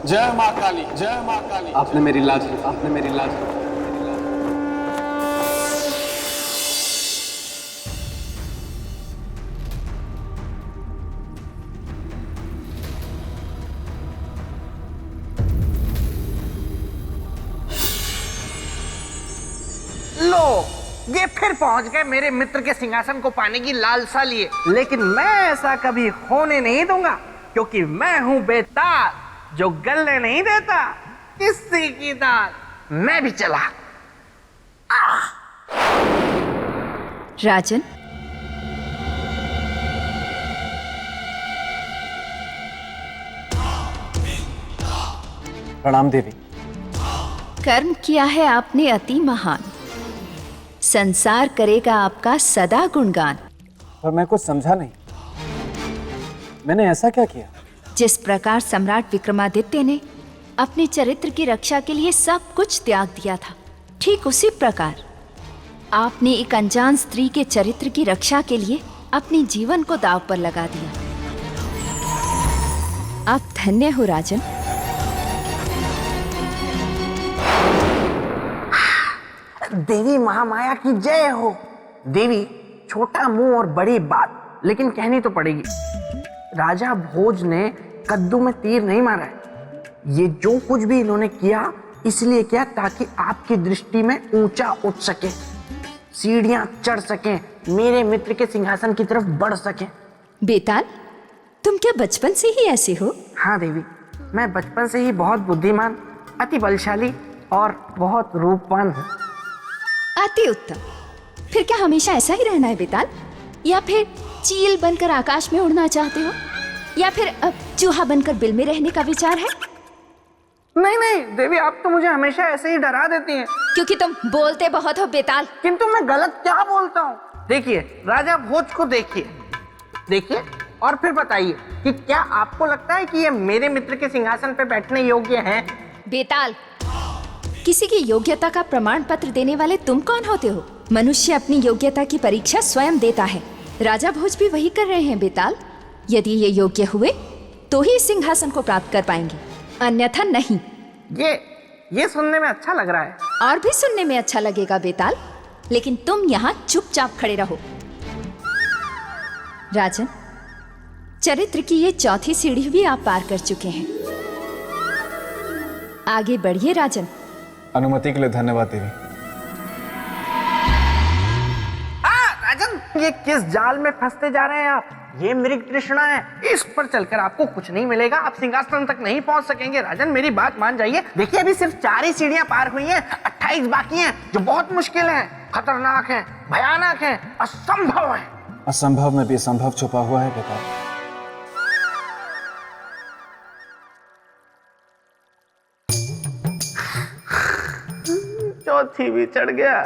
जय माँ काली, जय माँ काली। आपने मेरी लाज ली, आपने मेरी लाज ली। लो, ये फिर पहुंच गए मेरे मित्र के सिंहासन को पाने की लालसा लिए। लेकिन मैं ऐसा कभी होने नहीं दूंगा, क्योंकि मैं हूं बेताल जो गलने नहीं देता किसी की दाल। मैं भी चला। राजन, प्रणाम देवी। कर्म किया है आपने अति महान, संसार करेगा आपका सदा गुणगान। पर मैं कुछ समझा नहीं, मैंने ऐसा क्या किया? जिस प्रकार सम्राट विक्रमादित्य ने अपने चरित्र की रक्षा के लिए सब कुछ त्याग दिया था, ठीक उसी प्रकार आपने एक अनजान स्त्री के चरित्र की रक्षा के लिए अपने जीवन को दांव पर लगा दिया। आप धन्य हो राजन। देवी महामाया की जय हो। देवी, छोटा मुंह और बड़ी बात, लेकिन कहनी तो पड़ेगी। राजा भोज ने कद्दू में तीर नहीं मारा है। ये जो कुछ भी इन्होंने किया, इसलिए किया ताकि आपकी दृष्टि में ऊंचा उठ सके, सीढ़ियां चढ़ सके, मेरे मित्र के सिंहासन की तरफ बढ़ सके। बेताल, तुम क्या बचपन से ही ऐसे हो? हाँ देवी, मैं बचपन से ही बहुत बुद्धिमान, अति बलशाली और बहुत रूपवान हूँ। अति उत्तम। फिर क्या हमेशा ऐसा ही रहना है बेताल, या फिर चील बनकर आकाश में उड़ना चाहते हो, या फिर अब चूहा बनकर बिल में रहने का विचार है? नहीं नहीं देवी, आप तो मुझे हमेशा ऐसे ही डरा देती हैं। क्योंकि तुम बोलते बहुत हो बेताल। किंतु मैं गलत क्या बोलता हूँ? देखिए, राजा भोज को देखिए, देखिए और फिर बताइए कि क्या आपको लगता है कि ये मेरे मित्र के सिंहासन पे बैठने योग्य हैं? बेताल, किसी की योग्यता का प्रमाण पत्र देने वाले तुम कौन होते हो? मनुष्य अपनी योग्यता की परीक्षा स्वयं देता है। राजा भोज भी वही कर रहे हैं बेताल। यदि ये योग्य हुए तो ही सिंहासन को प्राप्त कर पाएंगे, अन्यथा नहीं। ये सुनने में अच्छा लग रहा है। और भी सुनने में अच्छा लगेगा बेताल, लेकिन तुम यहाँ चुपचाप खड़े रहो। राजन, चरित्र की ये चौथी सीढ़ी भी आप पार कर चुके हैं। आगे बढ़िए राजन। अनुमति के लिए धन्यवाद देवी। राजन, ये किस जाल में फंसते जा रहे हैं आप? ये मृग तृष्णा है, इस पर चलकर आपको कुछ नहीं मिलेगा। आप सिंहासन तक नहीं पहुंच सकेंगे। राजन, मेरी बात मान जाइए। देखिए, अभी सिर्फ 4 ही सीढ़ियां पार हुई हैं, 28 बाकी हैं, जो बहुत मुश्किल है, खतरनाक है, भयानक है, असंभव है। असंभव में भी संभव छुपा हुआ है बेटा। चौथी भी चढ़ गया।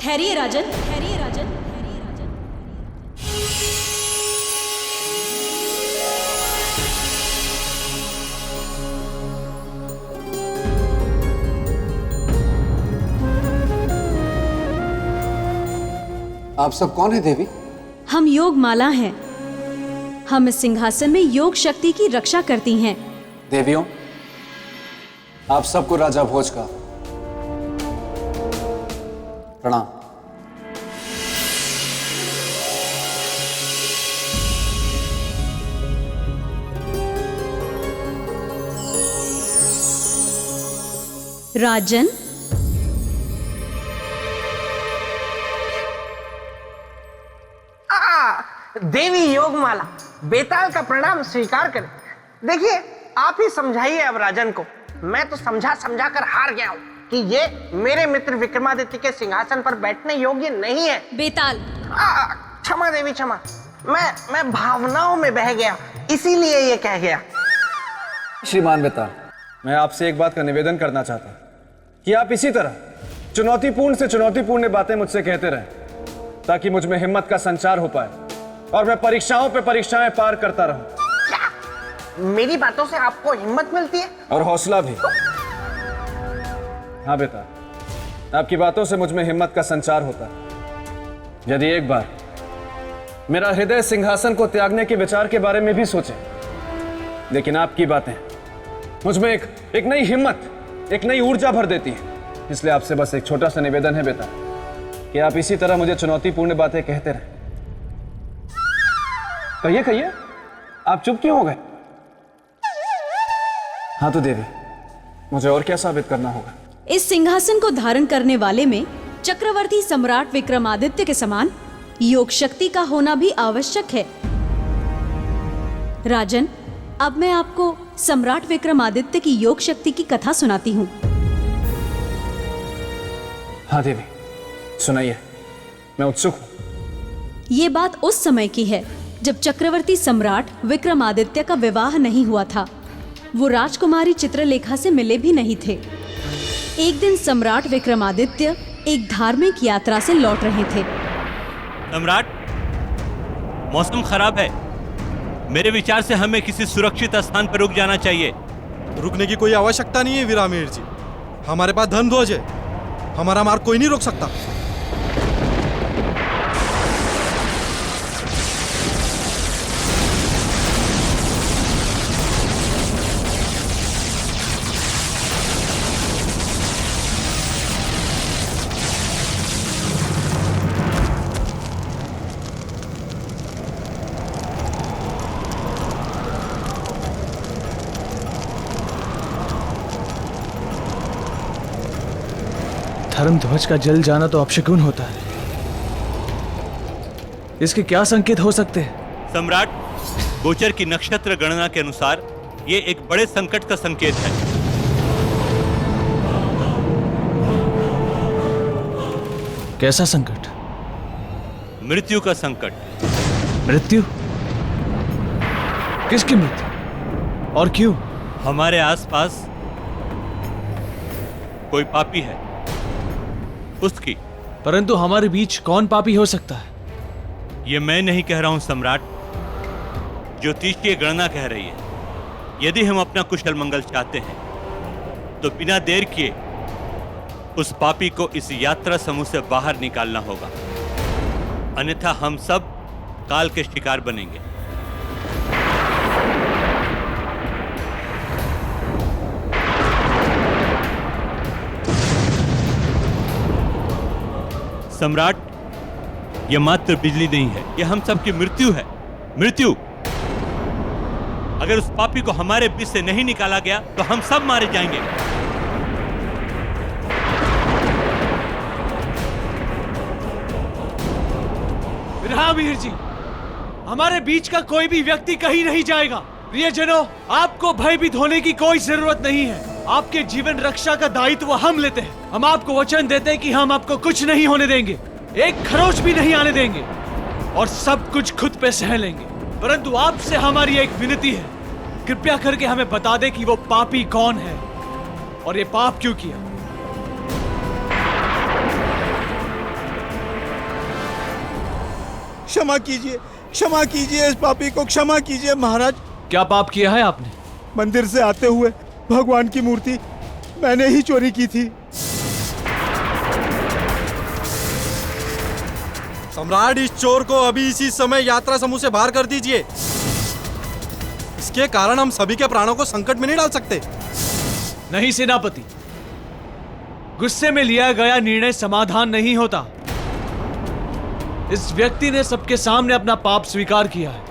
ठहरिए राजन, ठहरिए राजन, ठहरिए राजन। आप सब कौन है देवी? हम योग माला हैं। हम इस सिंहासन में योग शक्ति की रक्षा करती हैं। देवियों, आप सबको राजा भोज का प्रणाम। राजन, देवी योगमाला, बेताल का प्रणाम स्वीकार करें। देखिए, आप ही समझाइए अब राजन को। मैं तो समझा समझा कर हार गया हूँ कि ये मेरे मित्र विक्रमादित्य के सिंहासन पर बैठने योग्य नहीं है। बेताल, क्षमा देवी, क्षमा। मैं भावनाओं में बह गया, इसीलिए ये कह गया। श्रीमान बेताल, मैं आपसे एक बात का निवेदन करना चाहता हूं कि आप इसी तरह चुनौतीपूर्ण से चुनौतीपूर्ण बातें मुझसे कहते रहें, ताकि मुझ में हिम्मत का संचार हो पाए और मैं परीक्षाओं पे परीक्षाएं पार करता रहूं। मेरी बातों से आपको हिम्मत मिलती है? और हौसला भी। हाँ बेटा, आपकी बातों से मुझ में हिम्मत का संचार होता है। यदि एक बार मेरा हृदय सिंहासन को त्यागने के विचार के बारे में भी सोचे, लेकिन आपकी बातें मुझ में एक नई हिम्मत, एक नई ऊर्जा भर देती हैं। इसलिए आपसे बस एक छोटा सा निवेदन है बेटा, कि आप इसी तरह मुझे चुनौतीपूर्ण बातें कहते रहें। कहिए कहिए, आप चुप क्यों हो गए? हाँ तो देवी, मुझे और क्या साबित करना होगा? इस सिंहासन को धारण करने वाले में चक्रवर्ती सम्राट विक्रमादित्य के समान योग शक्ति का होना भी आवश्यक है। राजन, अब मैं आपको सम्राट विक्रमादित्य की योग शक्ति की कथा सुनाती हूँ। हाँ देवी, सुनाइए, मैं उत्सुक हूँ। ये बात उस समय की है जब चक्रवर्ती सम्राट विक्रमादित्य का विवाह नहीं हुआ था। वो राजकुमारी चित्रलेखा से मिले भी नहीं थे। एक दिन सम्राट विक्रमादित्य एक धार्मिक यात्रा से लौट रहे थे। सम्राट, मौसम खराब है। मेरे विचार से हमें किसी सुरक्षित स्थान पर रुक जाना चाहिए। रुकने की कोई आवश्यकता नहीं है वीरामीर जी। हमारे पास धन ध्वज है, हमारा मार्ग कोई नहीं रोक सकता। धर्म ध्वज का जल जाना तो अपशकुन होता है। इसके क्या संकेत हो सकते हैं? सम्राट, गोचर की नक्षत्र गणना के अनुसार ये एक बड़े संकट का संकेत है। कैसा संकट? मृत्यु का संकट। मृत्यु? किसकी मृत्यु और क्यों? हमारे आसपास कोई पापी है, उसकी। परंतु हमारे बीच कौन पापी हो सकता है? ये मैं नहीं कह रहा हूं सम्राट, ज्योतिषीय गणना कह रही है। यदि हम अपना कुशल मंगल चाहते हैं तो बिना देर किए उस पापी को इस यात्रा समूह से बाहर निकालना होगा, अन्यथा हम सब काल के शिकार बनेंगे। सम्राट, यह मात्र बिजली नहीं है, यह हम सबकी मृत्यु है। मृत्यु। अगर उस पापी को हमारे बीच से नहीं निकाला गया तो हम सब मारे जाएंगे। वीर जी, हमारे बीच का कोई भी व्यक्ति कहीं नहीं जाएगा। प्रियजनों, आपको भयभीत होने की कोई जरूरत नहीं है। आपके जीवन रक्षा का दायित्व हम लेते हैं। हम आपको वचन देते हैं कि हम आपको कुछ नहीं होने देंगे, एक खरोच भी नहीं आने देंगे और सब कुछ खुद पे सह लेंगे। परंतु आपसे हमारी एक विनती है, कृपया करके हमें बता दे कि वो पापी कौन है और ये पाप क्यों किया। क्षमा कीजिए, क्षमा कीजिए, इस पापी को क्षमा कीजिए महाराज। क्या पाप किया है आपने? मंदिर से आते हुए भगवान की मूर्ति मैंने ही चोरी की थी। सम्राट, इस चोर को अभी इसी समय यात्रा समूह से बाहर कर दीजिए। इसके कारण हम सभी के प्राणों को संकट में नहीं डाल सकते। नहीं सेनापति, गुस्से में लिया गया निर्णय समाधान नहीं होता। इस व्यक्ति ने सबके सामने अपना पाप स्वीकार किया है।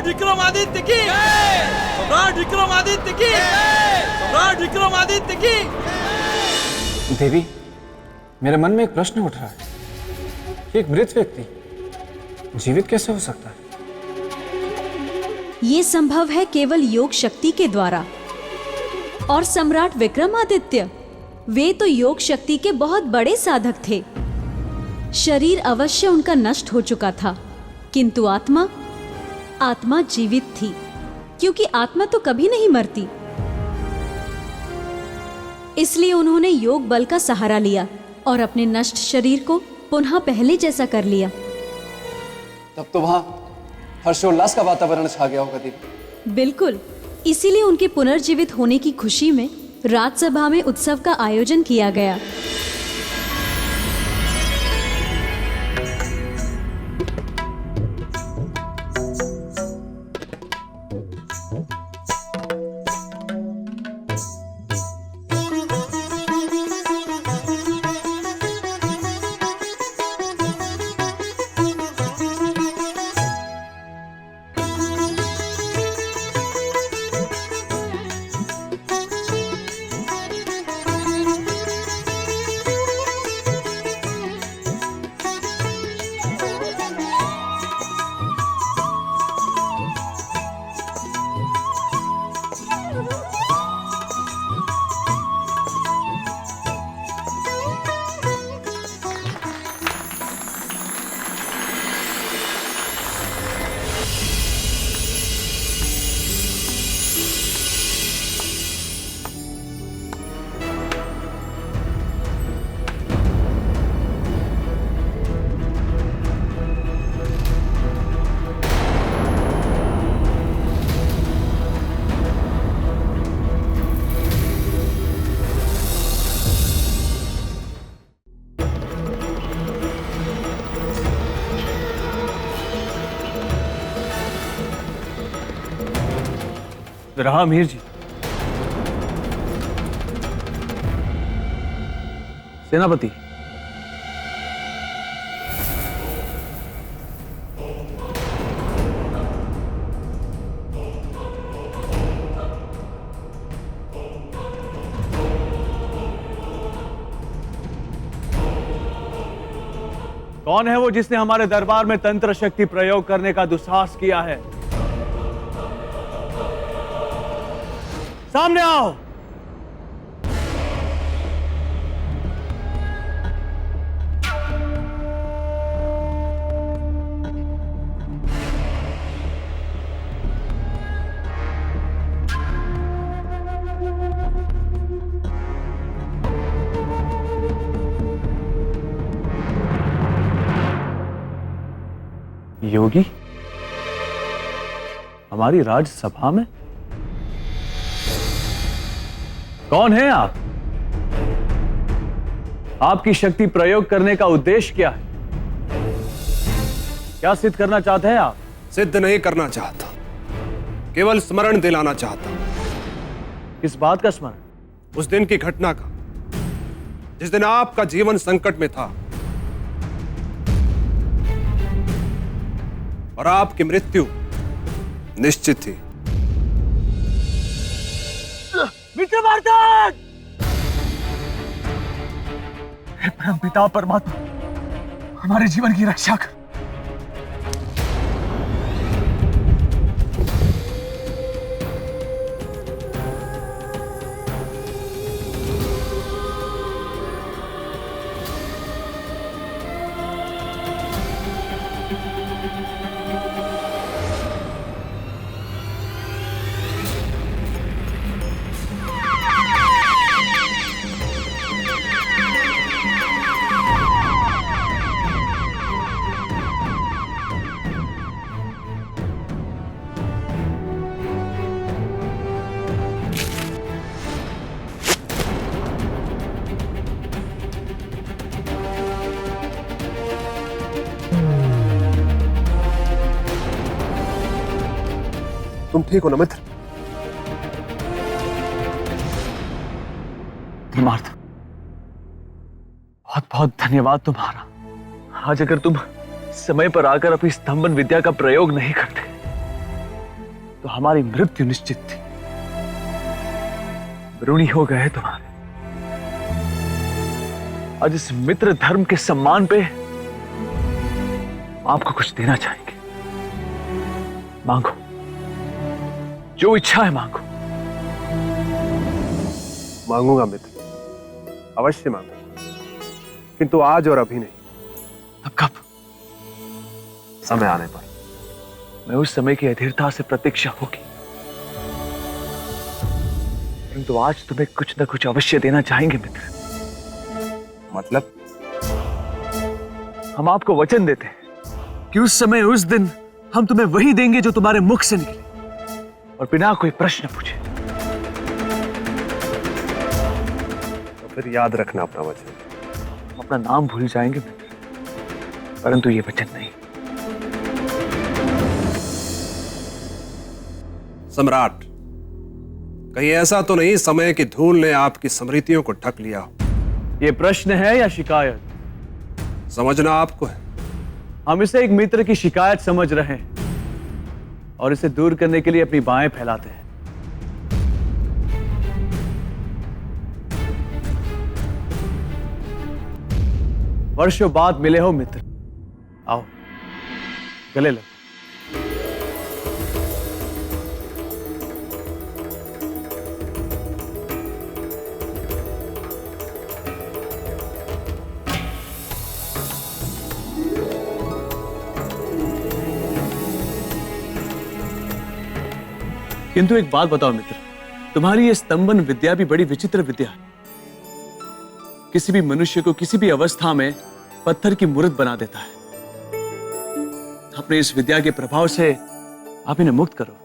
विक्रमादित्य की, सम्राट विक्रमादित्य की, सम्राट विक्रमादित्य की। देवी, मेरे मन में एक प्रश्न उठ रहा है कि एक मृत व्यक्ति जीवित कैसे हो सकता है? ये संभव है केवल योग शक्ति के द्वारा। और सम्राट विक्रमादित्य, वे तो योग शक्ति के बहुत बड़े साधक थे। शरीर अवश्य उनका नष्ट हो चुका था, किंतु आत्मा जीवित थी, क्योंकि आत्मा तो कभी नहीं मरती। इसलिए उन्होंने योग बल का सहारा लिया और अपने नष्ट शरीर को पुनः पहले जैसा कर लिया। तब तो वहां हर्षोल्लास का वातावरण छा गया होगा देवी। बिल्कुल, इसीलिए उनके पुनर्जीवित होने की खुशी में राजसभा में उत्सव का आयोजन किया गया। रहा मीर जी। सेनापति, कौन है वो जिसने हमारे दरबार में तंत्र शक्ति प्रयोग करने का दुस्साहस किया है? सामने आओ। योगी, हमारी राजसभा में कौन है आप? आपकी शक्ति प्रयोग करने का उद्देश्य क्या है? क्या सिद्ध करना चाहते हैं आप? सिद्ध नहीं करना चाहता, केवल स्मरण दिलाना चाहता। किस बात का स्मरण? उस दिन की घटना का, जिस दिन आपका जीवन संकट में था और आपकी मृत्यु निश्चित थी। विक्रमार्जन! हे परम पिता परमात्मा, हमारे जीवन की रक्षा कर। तुम ठीक हो ना मित्र? धर्मार्थ, बहुत बहुत धन्यवाद तुम्हारा। आज अगर तुम समय पर आकर अपनी स्तंभन विद्या का प्रयोग नहीं करते तो हमारी मृत्यु निश्चित थी। ऋणी हो गए तुम्हारे। आज इस मित्र धर्म के सम्मान पे आपको कुछ देना चाहेंगे। मांगो, जो इच्छा है मांगो। मांगूंगा मित्र, अवश्य मांगूंगा, किंतु आज और अभी नहीं। अब कब? समय आने पर। मैं उस समय की अधीरता से प्रतीक्षा होगी, परंतु आज तुम्हें कुछ न कुछ अवश्य देना चाहेंगे मित्र। मतलब? हम आपको वचन देते हैं कि उस समय उस दिन हम तुम्हें वही देंगे जो तुम्हारे मुख से निकले और बिना कोई प्रश्न पूछे। तो फिर याद रखना अपना वचन। हम अपना नाम भूल जाएंगे मित्र, परंतु ये वचन नहीं। सम्राट, कहीं ऐसा तो नहीं समय की धूल ने आपकी स्मृतियों को ढक लिया हो? ये प्रश्न है या शिकायत? समझना आपको है। हम इसे एक मित्र की शिकायत समझ रहे हैं और इसे दूर करने के लिए अपनी बाहें फैलाते हैं। वर्षों बाद मिले हो मित्र, आओ गले लगो। किंतु एक बात बताओ मित्र, तुम्हारी ये स्तंभन विद्या भी बड़ी विचित्र विद्या है। किसी भी मनुष्य को किसी भी अवस्था में पत्थर की मूर्त बना देता है। अपने इस विद्या के प्रभाव से आप इन्हें मुक्त करो।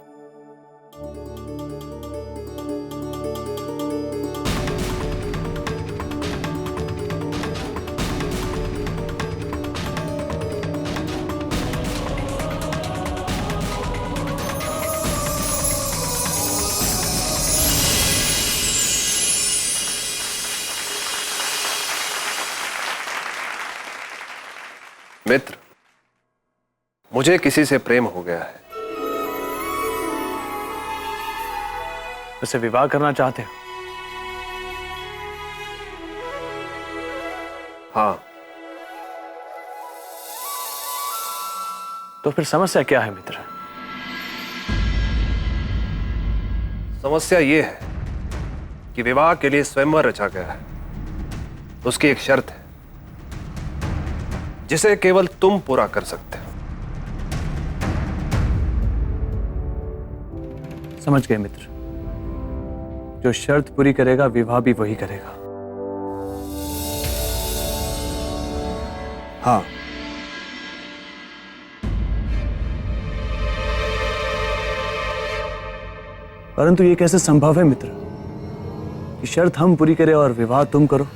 मित्र, मुझे किसी से प्रेम हो गया है। उसे विवाह करना चाहते हो? हाँ। तो फिर समस्या क्या है मित्र? समस्या यह है कि विवाह के लिए स्वयंवर रचा गया है। उसकी एक शर्त है जिसे केवल तुम पूरा कर सकते हो। समझ गए मित्र, जो शर्त पूरी करेगा विवाह भी वही करेगा। हाँ। परंतु ये कैसे संभव है मित्र कि शर्त हम पूरी करें और विवाह तुम करो?